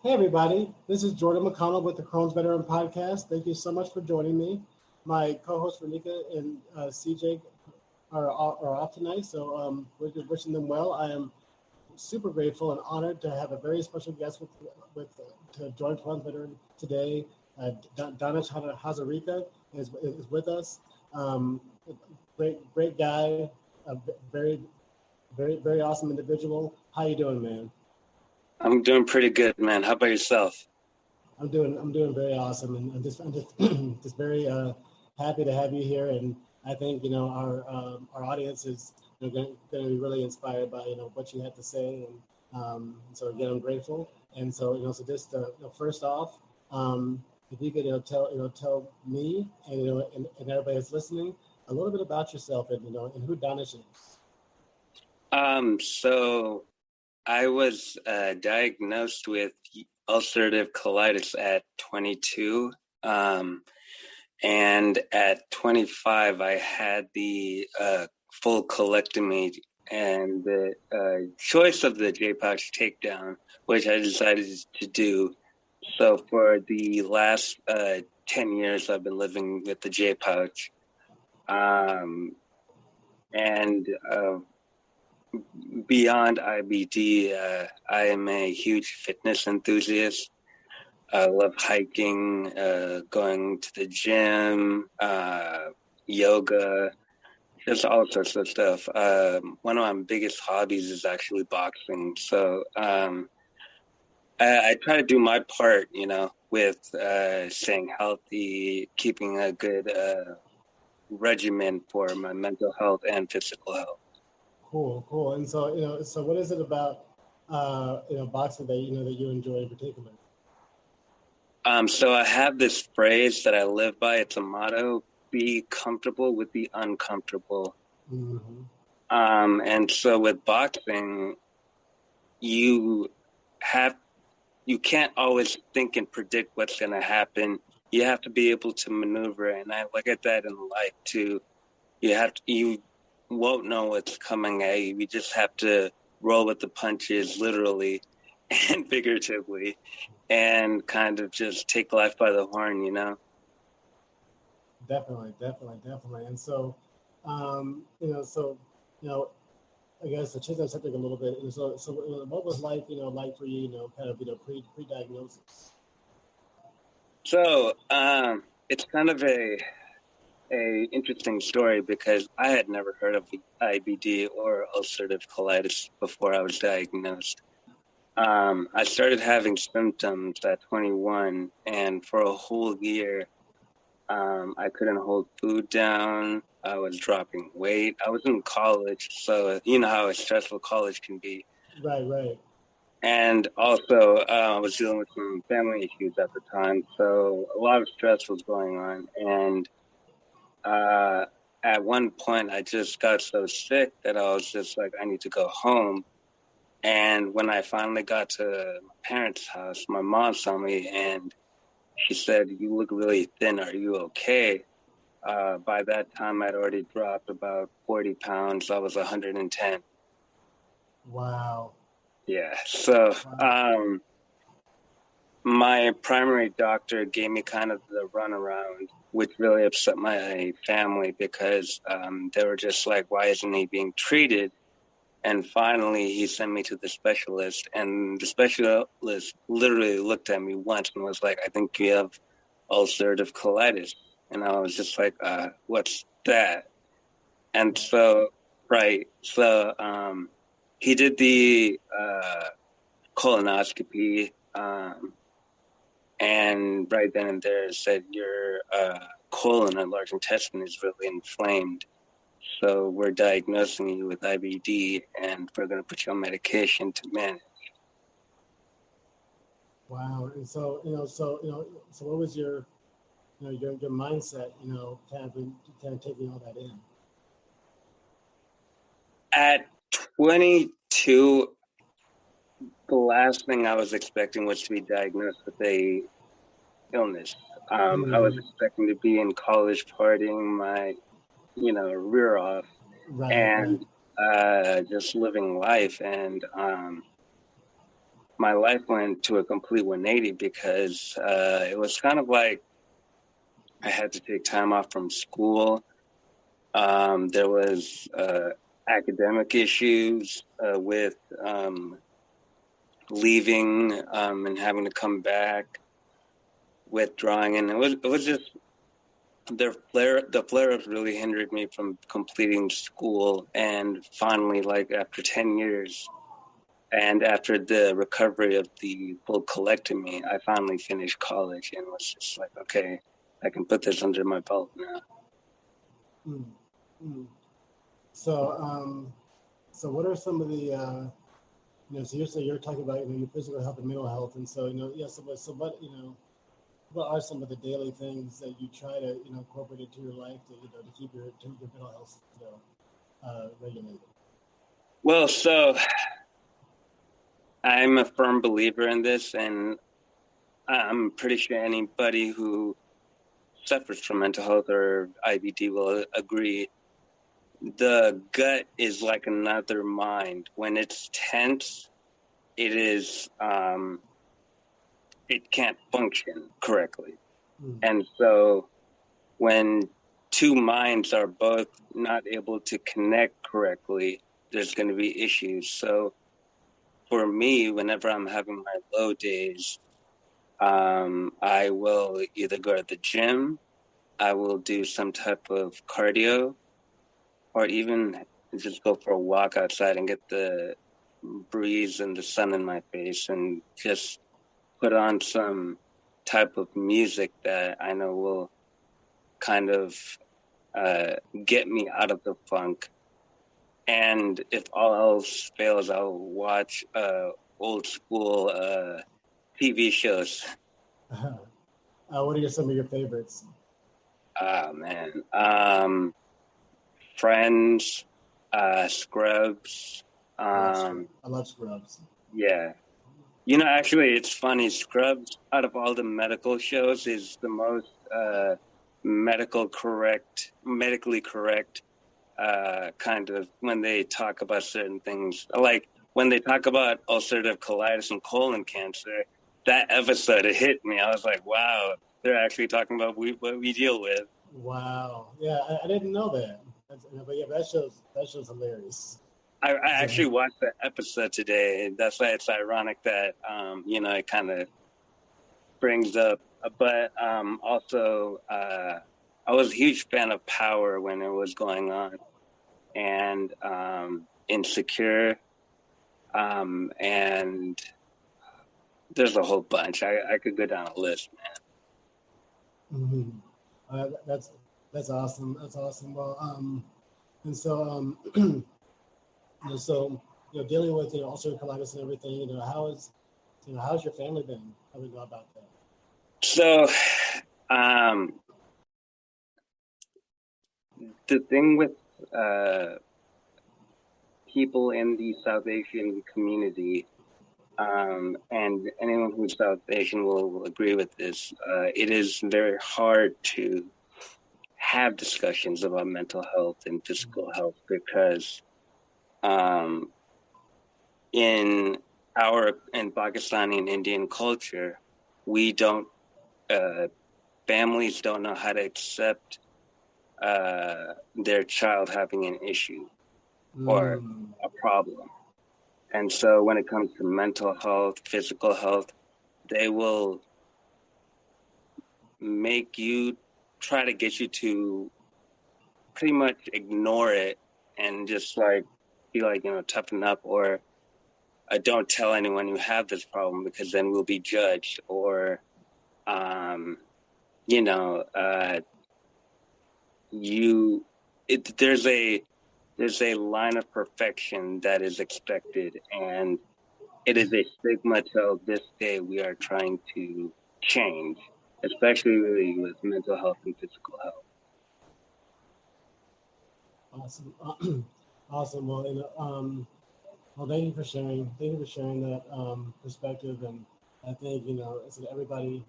Hey everybody, this is Jordan McConnell with the Crohn's Veteran Podcast. Thank you so much for joining me. My co-host Renika and CJ are off tonight, so we're just wishing them well. I am super grateful and honored to have a very special guest to join Crohn's Veteran today. Daanish Hazarika is with us. Great guy, a very awesome individual. How you doing, man? I'm doing pretty good, man. How about yourself? I'm doing very awesome, and I'm just very happy to have you here. And I think our audience is going to be really inspired by what you had to say, and so again I'm grateful. And so so just first off, if you could tell me and everybody that's listening a little bit about yourself and and who Daanish is. So I was diagnosed with ulcerative colitis at 22. And at 25, I had the full colectomy and the choice of the J-pouch takedown, which I decided to do. So for the last 10 years, I've been living with the J-pouch. Beyond IBD, I am a huge fitness enthusiast. I love hiking, going to the gym, yoga, just all sorts of stuff. One of my biggest hobbies is actually boxing. So I try to do my part, with staying healthy, keeping a good regimen for my mental health and physical health. Cool. And so so what is it about boxing that that you enjoy in particular? So I have this phrase that I live by. It's a motto: be comfortable with the uncomfortable. Mm-hmm. And so with boxing, you can't always think and predict what's going to happen. You have to be able to maneuver, and I look at that in life too. You won't know what's coming at you. You just have to roll with the punches, literally and figuratively, and kind of just take life by the horn, Definitely. And so, I guess to change that subject a little bit. And so what was life, like for you, kind of, pre-diagnosis? So it's kind of a interesting story because I had never heard of IBD or ulcerative colitis before I was diagnosed. I started having symptoms at 21, and for a whole year, I couldn't hold food down. I was dropping weight. I was in college, so you know how stressful college can be. Right. And also, I was dealing with some family issues at the time, so a lot of stress was going on. And at one point, I just got so sick that I was just like, I need to go home. And when I finally got to my parents' house, my mom saw me and she said, "You look really thin. Are you okay?" By that time, I'd already dropped about 40 pounds. I was 110. Wow. Yeah. So my primary doctor gave me kind of the runaround, which really upset my family because they were just like, why isn't he being treated? And finally, he sent me to the specialist, and the specialist literally looked at me once and was like, I think you have ulcerative colitis. And I was just like, what's that? And so, he did the colonoscopy, and right then and there said your colon and large intestine is really inflamed. So we're diagnosing you with IBD, and we're going to put you on medication to manage. Wow. And so so what was your your mindset, kind of taking all that in? At 22, the last thing I was expecting was to be diagnosed with a illness. I was expecting to be in college partying my, rear off, and just living life. And my life went to a complete 180 because it was kind of like I had to take time off from school. There was academic issues with leaving and having to come back, withdrawing, and it was just the flare-ups really hindered me from completing school. And finally, like after 10 years, and after the recovery of the full colectomy, I finally finished college and was just like, okay, I can put this under my belt now. Mm, mm. So, so what are some of the, so you're talking about, your physical health and mental health. And so, yeah, so what, what are some of the daily things that you try to, incorporate into your life to keep your mental health, regulated? Well, so I'm a firm believer in this, and I'm pretty sure anybody who suffers from mental health or IBD will agree. The gut is like another mind. When it's tense, it is it can't function correctly. And so when two minds are both not able to connect correctly, there's going to be issues. So for me, whenever I'm having my low days, I will either go to the gym, I will do some type of cardio, or even just go for a walk outside and get the breeze and the sun in my face, and just put on some type of music that I know will kind of get me out of the funk. And if all else fails, I'll watch old school TV shows. What are some of your favorites? Oh, man. Friends, Scrubs. I love Scrubs. Yeah. Actually, it's funny. Scrubs, out of all the medical shows, is the most medically correct kind of when they talk about certain things. Like when they talk about ulcerative colitis and colon cancer, that episode, it hit me. I was like, wow, they're actually talking about what we deal with. Wow. Yeah, I didn't know that. But yeah, that show's hilarious. I actually watched that episode today. That's why it's ironic that, it kind of brings up. But also, I was a huge fan of Power when it was going on, and Insecure, and there's a whole bunch. I could go down a list, man. Mm-hmm. That's awesome. That's awesome. Well, and so so dealing with ulcerative colitis and everything, how's your family been? How we go about that? So, the thing with people in the South Asian community, and anyone who's South Asian will agree with this, it is very hard to have discussions about mental health and physical health because in Pakistani and Indian culture, we don't, families don't know how to accept their child having an issue or a problem. And so when it comes to mental health, physical health, they will try to get you to pretty much ignore it and just be toughen up, or don't tell anyone you have this problem because then we'll be judged, or there's a line of perfection that is expected, and it is a stigma till this day we are trying to change, especially with mental health and physical health. Awesome. Awesome. Well, well, thank you for sharing. Thank you for sharing that perspective. And I think everybody.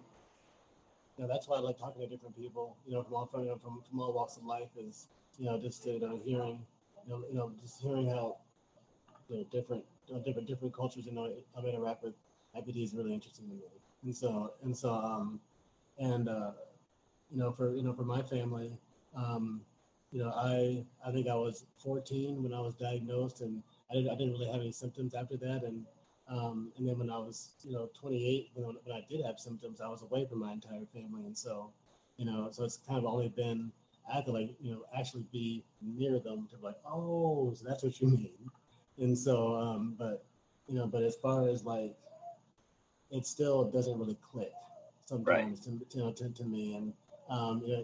That's why I like talking to different people. From all walks of life, is just hearing, just hearing how different cultures interact with IBD is really interesting to me. And for my family, I think I was 14 when I was diagnosed, and I didn't really have any symptoms after that, and then when I was 28, when I did have symptoms, I was away from my entire family, and so it's kind of only been I had to actually be near them to be like, oh, so that's what you mean. And so but as far as it still doesn't really click sometimes to me. And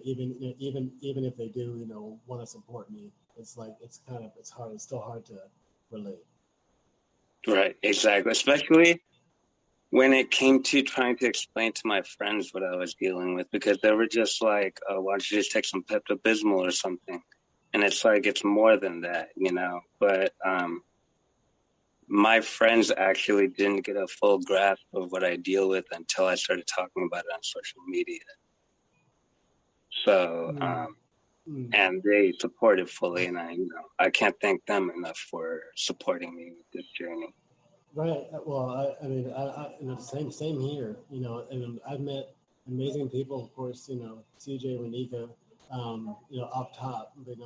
even if they do want to support me, it's still hard to relate. Right, exactly. Especially when it came to trying to explain to my friends what I was dealing with, because they were just like, oh, why don't you just take some Pepto-Bismol or something? And it's like, it's more than that, But my friends actually didn't get a full grasp of what I deal with until I started talking about it on social media. So, and they support it fully, and I can't thank them enough for supporting me with this journey. Right. Well, same here. And I've met amazing people, of course. CJ, Renika, off top. But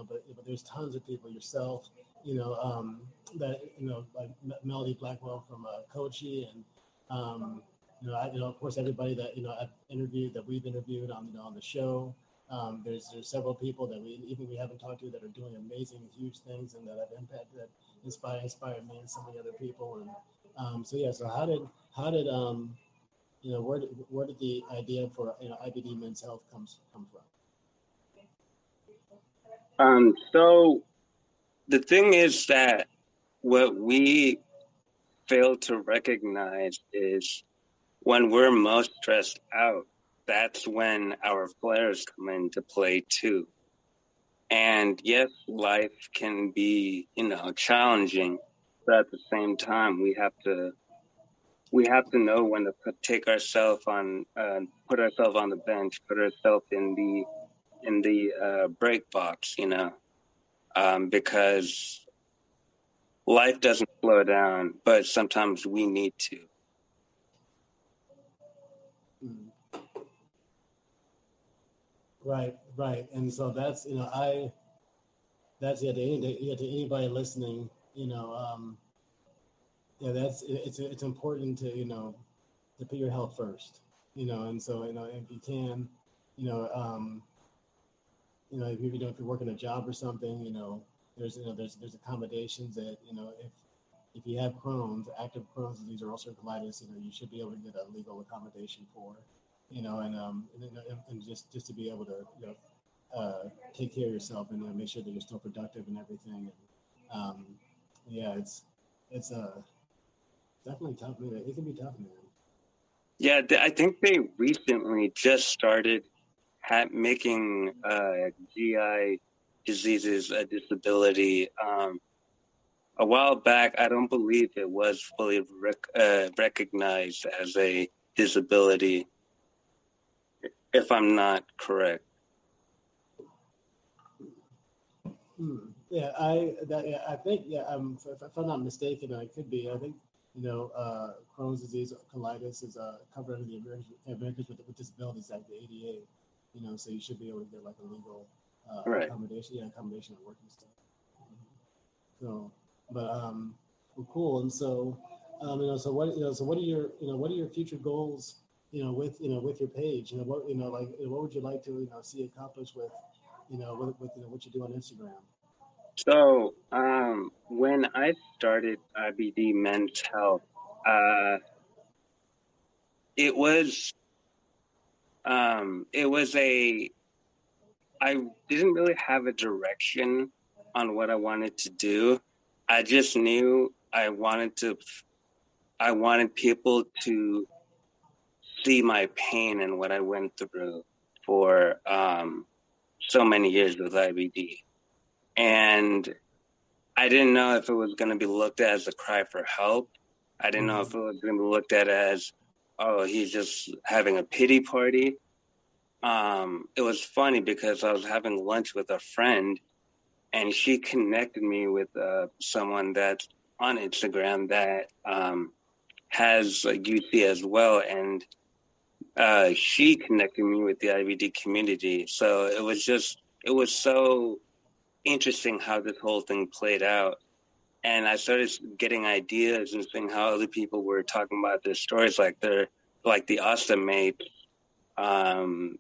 there's tons of people. Yourself, that like Melody Blackwell from Kochi, and of course everybody that I've interviewed, that we've interviewed on the show. There's several people that we haven't talked to that are doing amazing, huge things, and that have impacted, that inspired me and so many other people. And so how did where did the idea for IBD Men's Health come from? So the thing is that what we fail to recognize is when we're most stressed out, that's when our flares come into play too. And yes, life can be, challenging, but at the same time, we have to know when to put ourselves on the bench, put ourselves in the break box, because life doesn't slow down, but sometimes we need to. Right. And so that's, to anybody listening, it's important to put your health first, and so, if you can, if you're working a job or something, there's accommodations that, if you have Crohn's, active Crohn's disease or ulcerative colitis, you should be able to get a legal accommodation for, and just to be able to take care of yourself and make sure that you're still productive and everything. And it's definitely tough, man. It can be tough, man. Yeah, I think they recently just started making GI diseases a disability. A while back, I don't believe it was fully recognized as a disability, if I'm not correct. Yeah, I think, if I'm not mistaken, I could be. I think Crohn's disease, colitis is covered under the Americans with Disabilities Act, the ADA. So you should be able to get like a legal accommodation at work and stuff. So, but well, cool. And so, so what are your future goals? With your page. What would you like to see accomplished with what you do on Instagram? So when I started IBD Men's Health, it was I didn't really have a direction on what I wanted to do. I just knew I wanted people to see my pain and what I went through for so many years with IBD. And I didn't know if it was going to be looked at as a cry for help. I didn't know if it was going to be looked at as, oh, he's just having a pity party. It was funny because I was having lunch with a friend, and she connected me with someone that's on Instagram that has UC as well, and she connected me with the IBD community. So it was so interesting how this whole thing played out. And I started getting ideas and seeing how other people were talking about their stories, like the ostomates,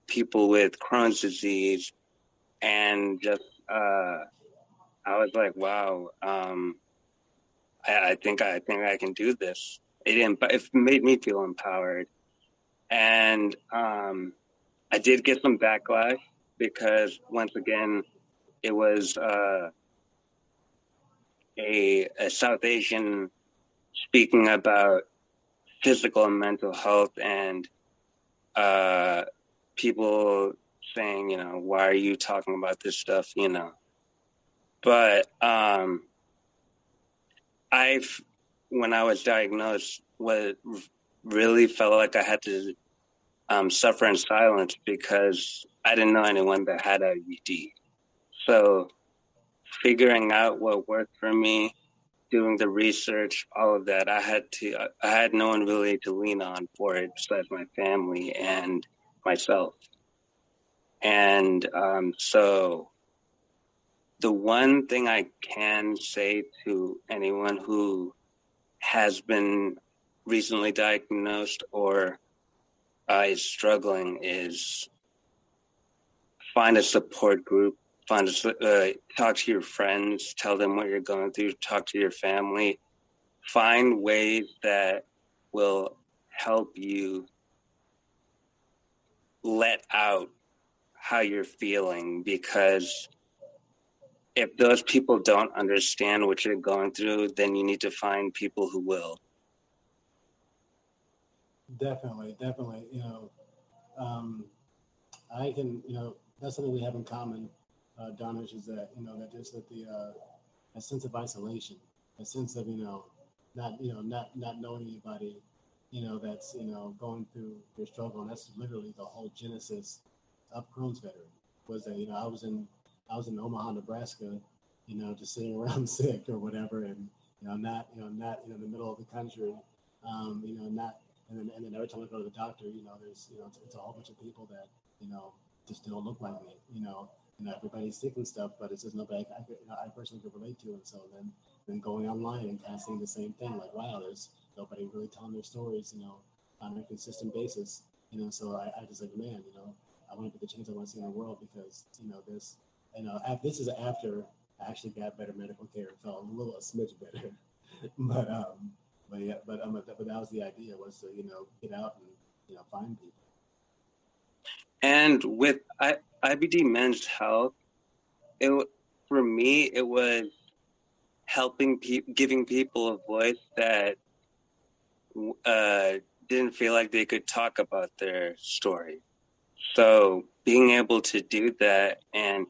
people with Crohn's disease, and just I was like, wow, I think I can do this. It made me feel empowered, and I did get some backlash because once again, it was a South Asian speaking about physical and mental health, and people saying, why are you talking about this stuff, But when I was diagnosed, what really felt like I had to suffer in silence because I didn't know anyone that had IBD. So figuring out what worked for me, doing the research, all of that, I had no one really to lean on for it besides my family and myself. And so the one thing I can say to anyone who has been recently diagnosed or is struggling is find a support group, talk to your friends, tell them what you're going through, talk to your family, find ways that will help you let out how you're feeling, because if those people don't understand what you're going through, then you need to find people who will. Definitely. I can, that's something we have in common, Daanish, is that, that just that a sense of isolation, a sense of, not knowing anybody, that's, going through your struggle. And that's literally the whole genesis of Crohn's Veteran was that, I was in Omaha, Nebraska, just sitting around sick or whatever. And, not in the middle of the country, not, and then every time I go to the doctor, there's, it's a whole bunch of people that, just don't look like me, everybody's sick and stuff, but it's just nobody I personally could relate to. And so then going online and kind of seeing the same thing, like, wow, there's nobody really telling their stories, on a consistent basis, so I just like, man, I want to get the change I want to see in the world because, this is after I actually got better medical care and felt a smidge better, but that was the idea, was to, get out and, find people. And with IBD men's health, for me, it was helping giving people a voice that didn't feel like they could talk about their story. So being able to do that and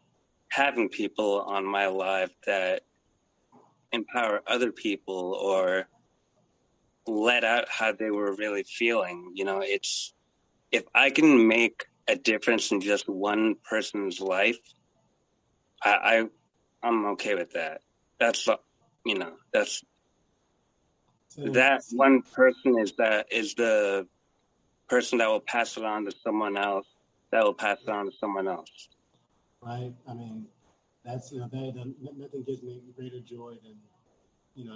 having people on my life that empower other people or let out how they were really feeling, if I can make a difference in just one person's life, I'm okay with that. That's that one person is the person that will pass it on to someone else, that will pass it on to someone else. Right. I mean, that's, nothing gives me greater joy than,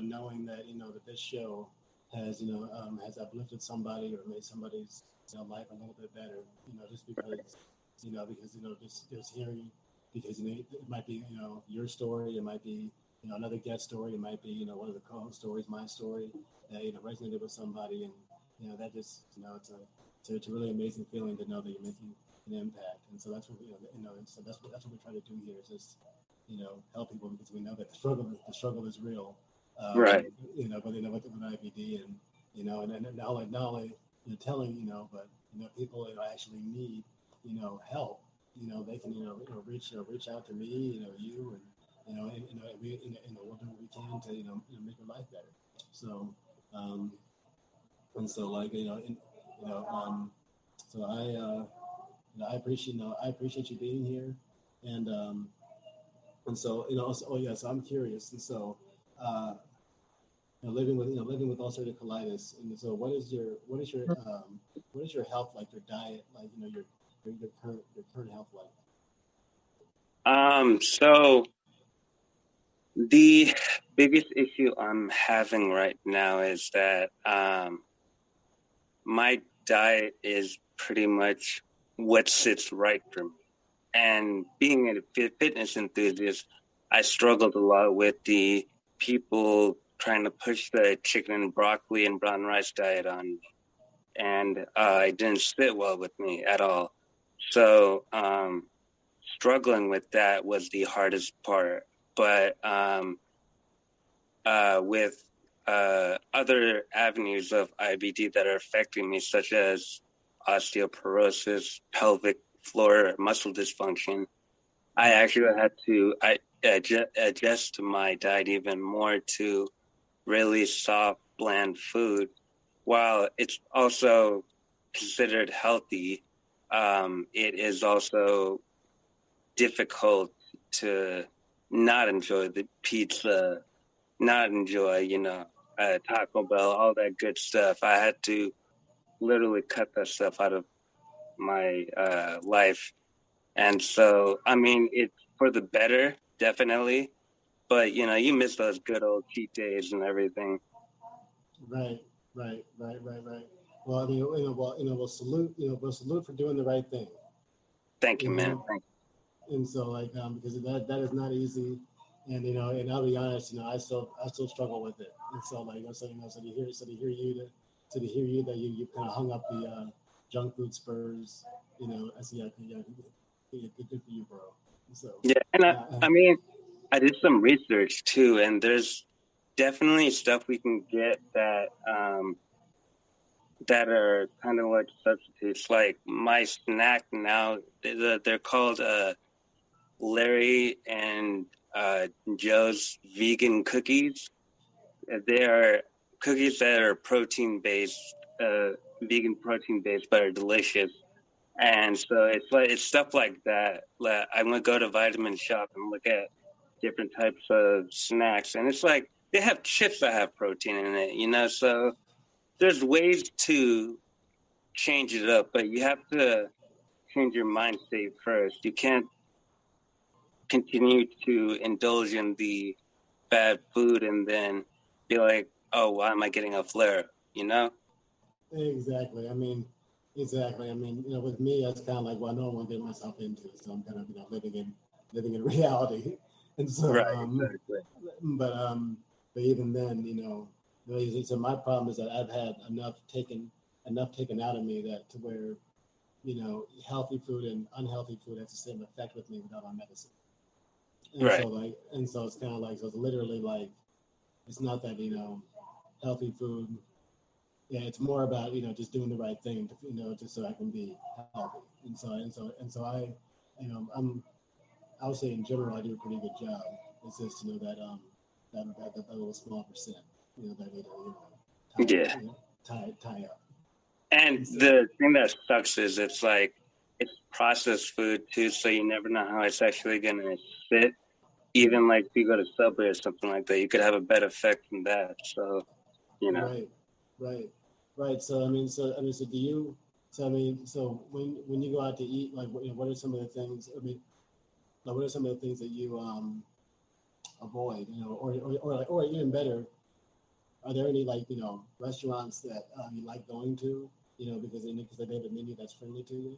knowing that, that this show has, has uplifted somebody or made somebody's, life a little bit better, just because, just hearing, because, it might be, your story, it might be, another guest story, it might be, one of the co-host stories, my story, that, resonated with somebody. And, that just, it's a really amazing feeling to know that you're making an impact. And so that's what, so that's what we try to do here, is just, help people, because we know that the struggle is real. Right. But with IBD, and, and not only telling, but, people actually need, help. They can, reach out to me, you, and, we'll do what we can to, make your life better. So, and so, like, so I appreciate you being here, and so, so I'm curious, and so, living with ulcerative colitis. And so, what is your health like? Your diet, like your current health like? So the biggest issue I'm having right now is that my diet is pretty much what sits right for me. And being a fitness enthusiast, I struggled a lot with the people trying to push the chicken and broccoli and brown rice diet on me. And it didn't sit well with me at all. So struggling with that was the hardest part. But with other avenues of IBD that are affecting me, such as osteoporosis, pelvic floor muscle dysfunction, I actually had to adjust my diet even more to really soft, bland food. While it's also considered healthy, it is also difficult to not enjoy the pizza, not enjoy, Taco Bell, all that good stuff. I had to literally cut that stuff out of my life. And so, I mean, it's for the better, definitely. But, you miss those good old cheat days and everything. Right, right. Well, I mean, we'll salute for doing the right thing. Thank you, man. Thank you. And so, because that is not easy, and and I'll be honest, I still struggle with it. And so, so to hear you that you kind of hung up the junk food spurs, I see, good for you, bro. So yeah, and I mean, I did some research too, and there's definitely stuff we can get that that are kind of like substitutes. Like my snack now, they're called Larry and Joe's vegan cookies. They are cookies that are protein based, vegan protein based, but are delicious. And so it's stuff like that. Like, I'm gonna go to Vitamin Shop and look at different types of snacks, and it's like they have chips that have protein in it, So there's ways to change it up, but you have to change your mind state first. You can't continue to indulge in the bad food and then be like, oh, why am I getting a flare? Exactly. I mean, with me, it's kind of like, well, I know I want to get myself into, so I'm kind of living in reality. And so, right, exactly. But even then, so my problem is that I've had enough taken out of me that to where, healthy food and unhealthy food has the same effect with me without my medicine. And right. So it's kind of like, so it's literally like, it's not that, healthy food. Yeah, it's more about, just doing the right thing, just so I can be healthy. And so I would say in general, I do a pretty good job. It's just, that little small percent, that tie up. And the thing that sucks is it's processed food too, so you never know how it's actually gonna sit. Even like if you go to Subway or something like that, you could have a bad effect from that. So, Right. So do you? So when you go out to eat, like, what are some of the things? What are some of the things that you avoid? Or even better, are there any restaurants that you like going to? Because they have a menu that's friendly to you.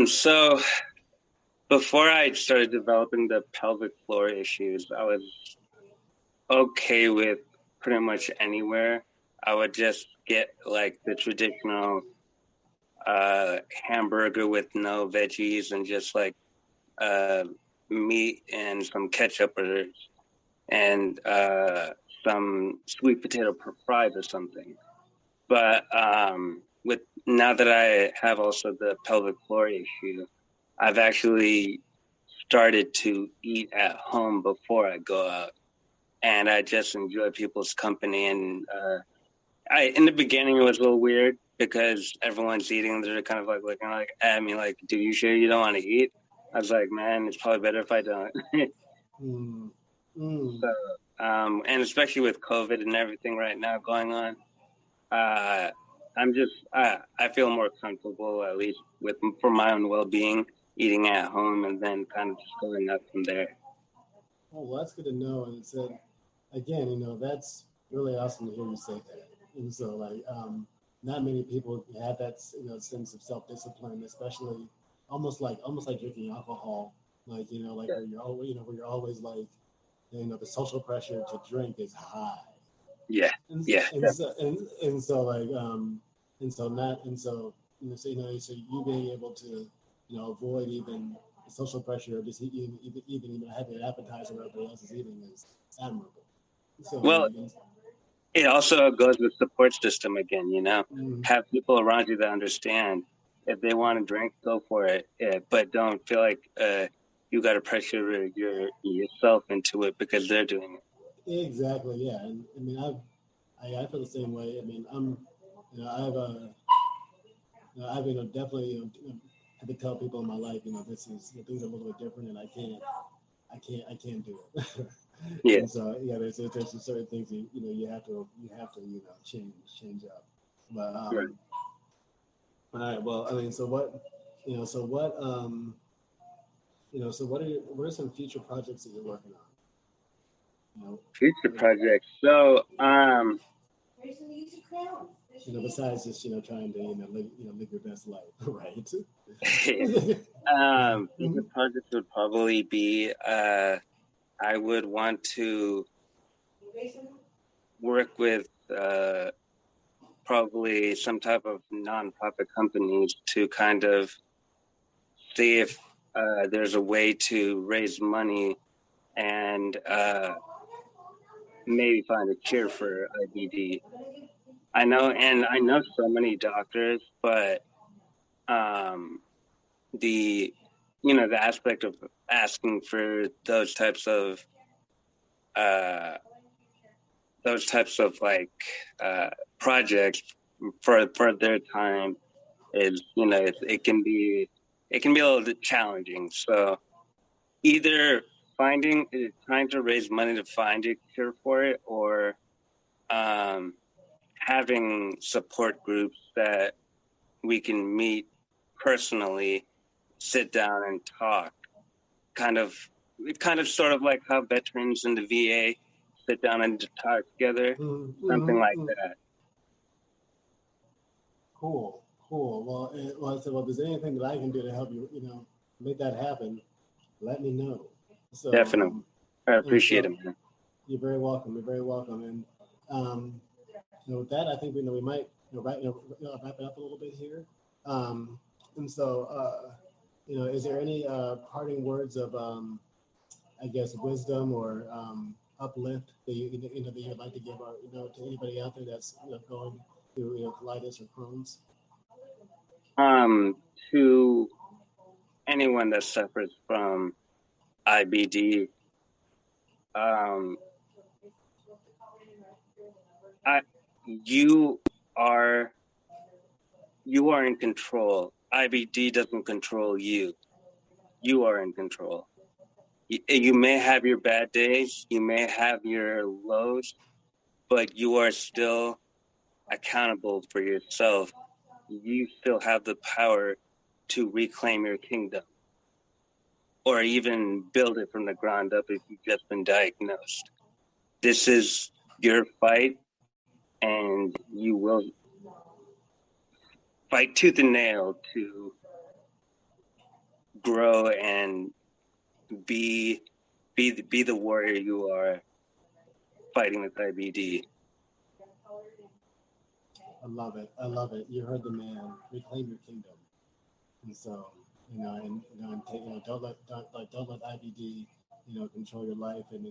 So before I started developing the pelvic floor issues, I was okay with pretty much anywhere. I would just get like the traditional hamburger with no veggies and just like meat and some ketchup and some sweet potato fries or something. But with now that I have also the pelvic floor issue, I've actually started to eat at home before I go out, and I just enjoy people's company. And in the beginning, it was a little weird because everyone's eating. They're kind of like looking like at me, like, "Dude, you sure you don't want to eat?" I was like, "Man, it's probably better if I don't." Mm. So, and especially with COVID and everything right now going on, I feel more comfortable, at least with for my own well-being, eating at home and then kind of just going up from there. Oh, well, that's good to know. And so, again, that's really awesome to hear you say that. And so, like, not many people have that, sense of self-discipline, especially almost like drinking alcohol. Like, like Yeah. where you're always, where you're always like, the social pressure to drink is high. Yeah. and Yeah. and so and so like and so not and so so you being able to avoid even the social pressure of just even having an appetizer where everybody else is eating is admirable. So Well, it also goes with support system again, mm, have people around you that understand. If they want to drink, go for it, but don't feel like you got to pressure yourself into it because they're doing exactly, yeah. And I mean I feel the same way. I mean I've I've definitely had to tell people in my life this is things are a little bit different and I can't do it. it. Yeah. And so yeah, there's some certain things you have to change up. But Right. all right, well, I mean, so what you know, so what so what are some future projects that you're working on? Future projects. So, Besides just trying to live your best life, right? future projects would probably be I would want to work with probably some type of nonprofit companies to kind of see if there's a way to raise money and maybe find a cure for IBD. I know so many doctors, but um, the the aspect of asking for uh, those types of like projects for their time is it can be a little bit challenging. So either trying to raise money to find a cure for it, or um, having support groups that we can meet personally, sit down and talk. Kind of, kind of sort of like how veterans in the VA sit down and talk together, something like Mm. that. Cool. Well, I said, well, if there's anything that I can do to help you, make that happen, let me know. So, Definitely, I and appreciate it, so man. you're very welcome. You're very welcome. And with that, I think we might wrap it up a little bit here. And so, is there any parting words of I guess wisdom or uplift that that you'd like to give to anybody out there that's going through colitis or Crohn's? Um, to anyone that suffers from IBD, um, I you are you are in control. IBD doesn't control you. You are in control. You may have your bad days, you may have your lows, but you are still accountable for yourself. You still have the power to reclaim your kingdom or even build it from the ground up if you've just been diagnosed. This is your fight, and you will fight tooth and nail to grow and be the warrior you are fighting with IBD. I love it. I love it. You heard the man. Reclaim your kingdom. And so, and take, don't let IBD, control your life. And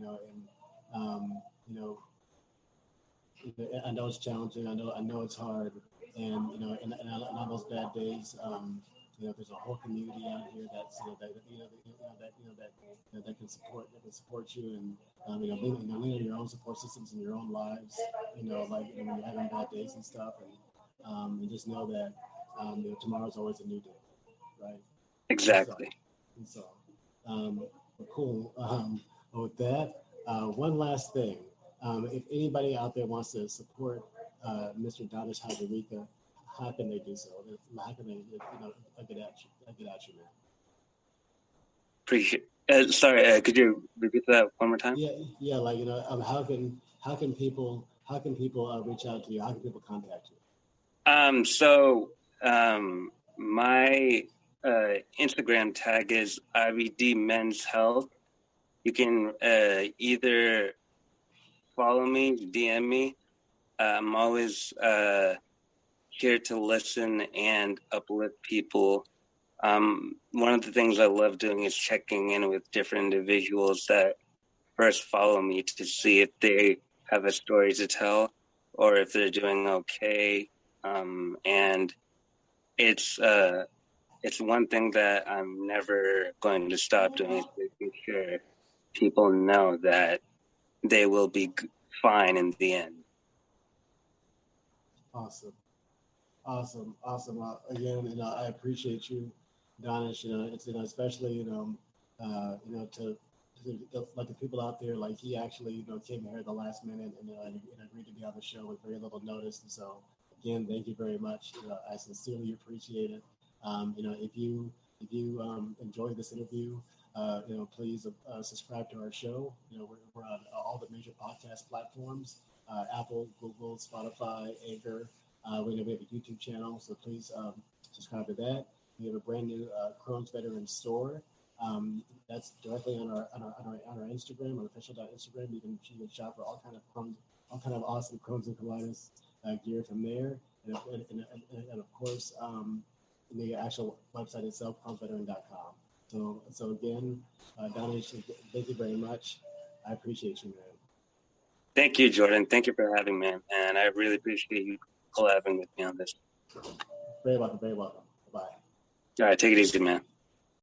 um, you know, I know it's challenging. I know it's hard. And and on those bad days, there's a whole community out here that's that can support you and lean on your own support systems in your own lives. Like when you're having bad days and stuff, and just know that tomorrow's always a new day, right? And so, Exactly. and so, but cool. With that, One last thing. If anybody out there wants to support Mr. Daanish Hazarika, how can they do so? How can they, get at you, man? Appreciate. Sorry, could you repeat that one more time? Yeah. Like how can people reach out to you? How can people contact you? My Instagram tag is IBD Men's Health. You can either follow me, DM me. I'm always here to listen and uplift people. One of the things I love doing is checking in with different individuals that first follow me to see if they have a story to tell or if they're doing okay. And it's one thing that I'm never going to stop doing, is making sure people know that they will be fine in the end. Awesome. Again, I appreciate you, Daanish. It's especially to like the people out there, like he actually came here at the last minute and agreed to be on the show with very little notice. And so again, thank you very much. I sincerely appreciate it. If you enjoyed this interview, please subscribe to our show. We're on all the major podcast platforms: Apple, Google, Spotify, Anchor. We have a YouTube channel, so please subscribe to that. We have a brand new Crohn's Veteran store. That's directly on our Instagram, our official Instagram. You can shop for all kind of awesome Crohn's and colitis gear from there, and of course the actual website itself, crohnsveteran.com. So again, Daanish, thank you very much. I appreciate you, man. Thank you, Jordan. Thank you for having me, and I really appreciate you collabing with me on this. Very welcome. Bye. All right, take it easy, man.